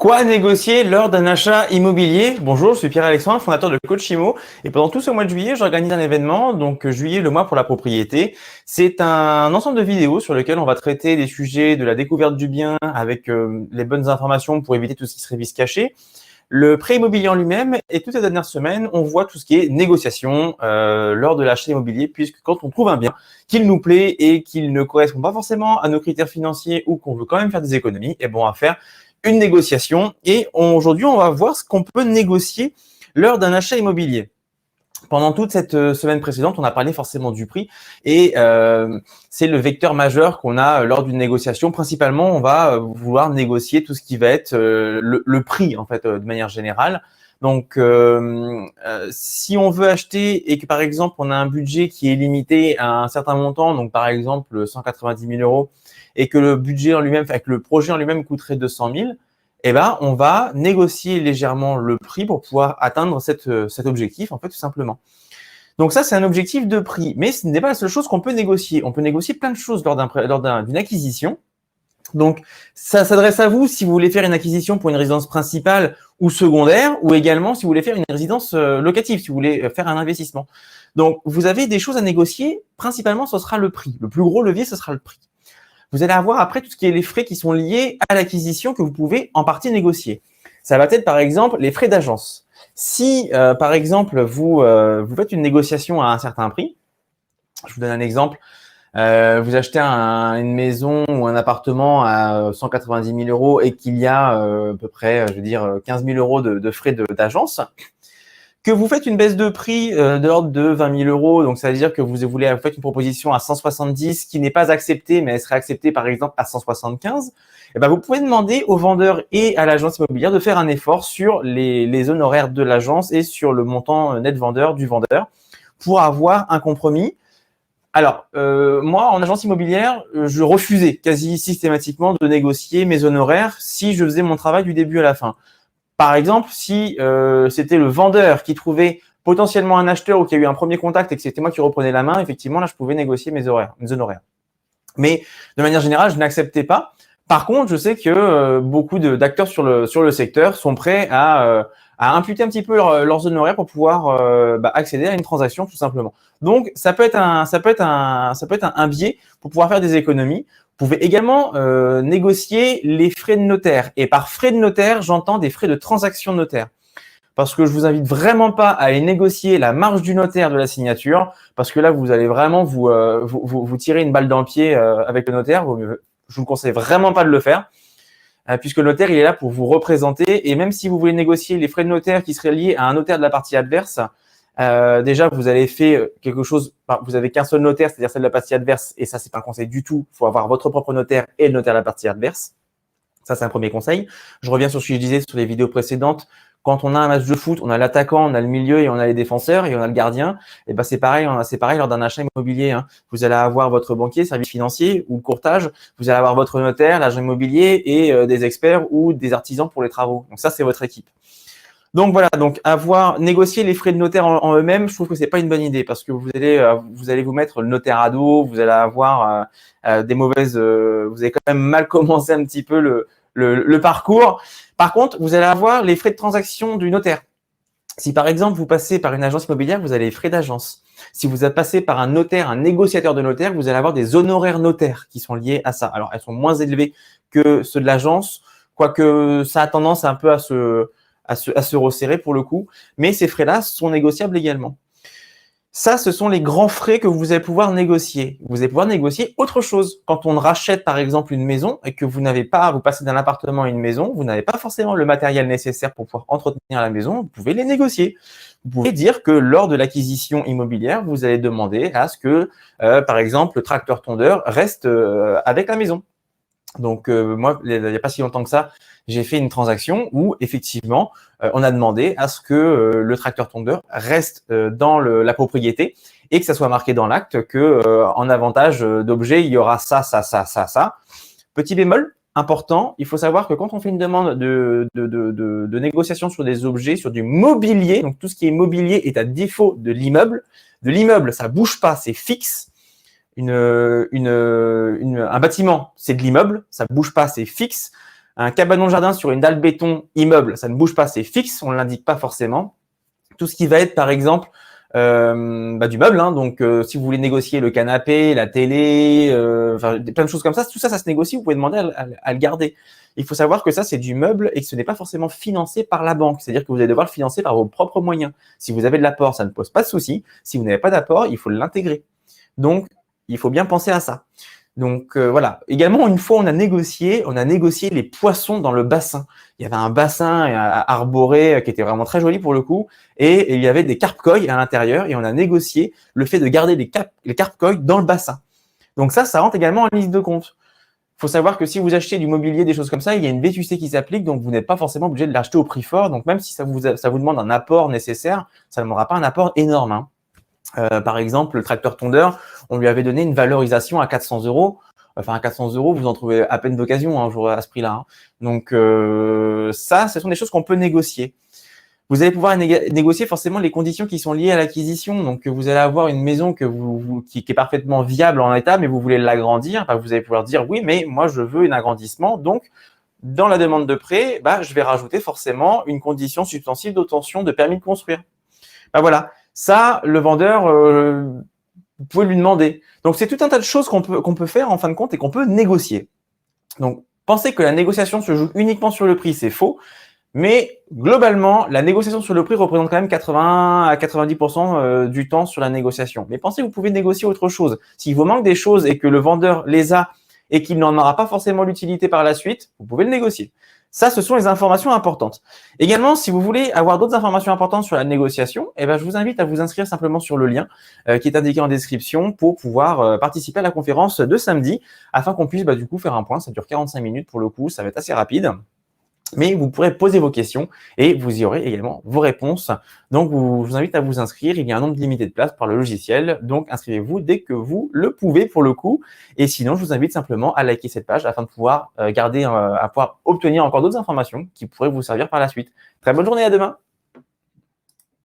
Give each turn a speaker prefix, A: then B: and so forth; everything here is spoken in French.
A: Quoi négocier lors d'un achat immobilier? Bonjour, je suis Pierre-Alexandre, fondateur de Coach Imo, et pendant tout ce mois de juillet, j'organise un événement, donc juillet, le mois pour la propriété. C'est un ensemble de vidéos sur lesquelles on va traiter des sujets de la découverte du bien avec les bonnes informations pour éviter tout ce qui serait vice caché. Le prêt immobilier en lui-même, et toute la dernière semaine, on voit tout ce qui est négociation lors de l'achat immobilier, puisque quand on trouve un bien qu'il nous plaît et qu'il ne correspond pas forcément à nos critères financiers ou qu'on veut quand même faire des économies, et bon, on va faire une négociation. Et aujourd'hui, on va voir ce qu'on peut négocier lors d'un achat immobilier. Pendant toute cette semaine précédente, on a parlé forcément du prix et c'est le vecteur majeur qu'on a lors d'une négociation. Principalement, on va vouloir négocier tout ce qui va être le prix en fait de manière générale. Donc, si on veut acheter et que par exemple on a un budget qui est limité à un certain montant, donc par exemple 190 000 euros, et que le budget en lui-même, avec le projet en lui-même coûterait 200 000, eh ben, on va négocier légèrement le prix pour pouvoir atteindre cet objectif, en fait, tout simplement. Donc ça, c'est un objectif de prix, mais ce n'est pas la seule chose qu'on peut négocier. On peut négocier plein de choses lors d'une acquisition. Donc, ça s'adresse à vous si vous voulez faire une acquisition pour une résidence principale ou secondaire, ou également si vous voulez faire une résidence locative, si vous voulez faire un investissement. Donc, vous avez des choses à négocier. Principalement, ce sera le prix. Le plus gros levier, ce sera le prix. Vous allez avoir après tout ce qui est les frais qui sont liés à l'acquisition que vous pouvez en partie négocier. Ça va être par exemple les frais d'agence. Si par exemple vous faites une négociation à un certain prix, je vous donne un exemple, vous achetez une maison ou un appartement à 190 000 euros et qu'il y a à peu près, 15 000 euros de frais d'agence, que vous faites une baisse de prix de l'ordre de 20 000 euros, donc ça veut dire que vous faites une proposition à 170 qui n'est pas acceptée, mais elle serait acceptée par exemple à 175, et ben vous pouvez demander au vendeur et à l'agence immobilière de faire un effort sur les honoraires de l'agence et sur le montant net vendeur du vendeur pour avoir un compromis. Alors, moi, en agence immobilière, je refusais quasi systématiquement de négocier mes honoraires si je faisais mon travail du début à la fin. Par exemple, si c'était le vendeur qui trouvait potentiellement un acheteur ou qui a eu un premier contact et que c'était moi qui reprenais la main, effectivement, là, je pouvais négocier mes honoraires. Mais de manière générale, je n'acceptais pas. Par contre, je sais que beaucoup d'acteurs sur le secteur sont prêts à imputer un petit peu leurs honoraires pour pouvoir accéder à une transaction tout simplement. Donc, ça peut être un biais pour pouvoir faire des économies. Vous pouvez également négocier les frais de notaire. Et par frais de notaire, j'entends des frais de transaction notaire. Parce que je vous invite vraiment pas à aller négocier la marge du notaire de la signature, parce que là, vous allez vraiment vous tirer une balle dans le pied avec le notaire. Je vous conseille vraiment pas de le faire, puisque le notaire, il est là pour vous représenter. Et même si vous voulez négocier les frais de notaire qui seraient liés à un notaire de la partie adverse, déjà, vous avez fait quelque chose, vous avez qu'un seul notaire, c'est-à-dire celle de la partie adverse, et ça, c'est pas un conseil du tout. Il faut avoir votre propre notaire et le notaire de la partie adverse. Ça, c'est un premier conseil. Je reviens sur ce que je disais sur les vidéos précédentes. Quand on a un match de foot, on a l'attaquant, on a le milieu et on a les défenseurs et on a le gardien. Et ben c'est pareil lors d'un achat immobilier. Hein. Vous allez avoir votre banquier, service financier ou courtage. Vous allez avoir votre notaire, l'agent immobilier et des experts ou des artisans pour les travaux. Donc ça, c'est votre équipe. Donc voilà, donc négocier les frais de notaire en eux-mêmes, je trouve que c'est pas une bonne idée parce que vous allez vous mettre le notaire à dos, vous allez avoir des mauvaises, vous allez quand même mal commencer un petit peu le parcours. Par contre, vous allez avoir les frais de transaction du notaire. Si par exemple vous passez par une agence immobilière, vous avez les frais d'agence. Si vous êtes passé par un notaire, un négociateur de notaire, vous allez avoir des honoraires notaires qui sont liés à ça. Alors elles sont moins élevées que ceux de l'agence, quoique ça a tendance un peu à se resserrer pour le coup, mais ces frais-là sont négociables également. Ça, ce sont les grands frais que vous allez pouvoir négocier. Vous allez pouvoir négocier autre chose. Quand on rachète, par exemple, une maison et que vous passez d'un appartement à une maison, vous n'avez pas forcément le matériel nécessaire pour pouvoir entretenir la maison, vous pouvez les négocier. Vous pouvez dire que lors de l'acquisition immobilière, vous allez demander à ce que, par exemple, le tracteur tondeur reste avec la maison. Donc, moi, il n'y a pas si longtemps que ça, j'ai fait une transaction où, effectivement, on a demandé à ce que le tracteur tondeur reste dans la propriété et que ça soit marqué dans l'acte que en avantage d'objet, il y aura ça. Petit bémol important, il faut savoir que quand on fait une demande de négociation sur des objets, sur du mobilier, donc tout ce qui est mobilier est à défaut de l'immeuble, ça bouge pas, c'est fixe. Un bâtiment, c'est de l'immeuble, ça bouge pas, c'est fixe. Un cabanon jardin sur une dalle béton immeuble, ça ne bouge pas, c'est fixe, on ne l'indique pas forcément. Tout ce qui va être, par exemple, du meuble, hein, donc si vous voulez négocier le canapé, la télé, plein de choses comme ça, tout ça, ça se négocie, vous pouvez demander à le garder. Il faut savoir que ça, c'est du meuble et que ce n'est pas forcément financé par la banque, c'est-à-dire que vous allez devoir le financer par vos propres moyens. Si vous avez de l'apport, ça ne pose pas de souci. Si vous n'avez pas d'apport, il faut l'intégrer. Donc, il faut bien penser à ça. Donc voilà. Également, une fois, on a négocié les poissons dans le bassin. Il y avait un bassin arboré qui était vraiment très joli pour le coup, et il y avait des carpe-koi à l'intérieur, et on a négocié le fait de garder les carpe-koi dans le bassin. Donc ça rentre également en liste de compte. Il faut savoir que si vous achetez du mobilier, des choses comme ça, il y a une vétusté qui s'applique, donc vous n'êtes pas forcément obligé de l'acheter au prix fort. Donc même si ça vous demande un apport nécessaire, ça ne demandera pas un apport énorme, hein. Par exemple, le tracteur tondeur, on lui avait donné une valorisation à 400 €. Enfin, à 400 €, vous en trouvez à peine d'occasion à ce prix-là, hein. Donc ça, ce sont des choses qu'on peut négocier. Vous allez pouvoir négocier forcément les conditions qui sont liées à l'acquisition. Donc, vous allez avoir une maison qui est parfaitement viable en état, mais vous voulez l'agrandir. Vous allez pouvoir dire oui, mais moi, je veux un agrandissement. Donc, dans la demande de prêt, je vais rajouter forcément une condition substantielle d'obtention de permis de construire. Voilà. Ça, le vendeur, vous pouvez lui demander. Donc, c'est tout un tas de choses qu'on peut faire en fin de compte et qu'on peut négocier. Donc, penser que la négociation se joue uniquement sur le prix, c'est faux. Mais globalement, la négociation sur le prix représente quand même 80 à 90% du temps sur la négociation. Mais pensez que vous pouvez négocier autre chose. S'il vous manque des choses et que le vendeur les a et qu'il n'en aura pas forcément l'utilité par la suite, vous pouvez le négocier. Ça, ce sont les informations importantes. Également, si vous voulez avoir d'autres informations importantes sur la négociation, je vous invite à vous inscrire simplement sur le lien qui est indiqué en description pour pouvoir participer à la conférence de samedi afin qu'on puisse du coup faire un point. Ça dure 45 minutes pour le coup, ça va être assez rapide. Mais vous pourrez poser vos questions et vous y aurez également vos réponses. Donc, je vous invite à vous inscrire. Il y a un nombre limité de places par le logiciel. Donc, inscrivez-vous dès que vous le pouvez pour le coup. Et sinon, je vous invite simplement à liker cette page afin de pouvoir pouvoir obtenir encore d'autres informations qui pourraient vous servir par la suite. Très bonne journée, à demain.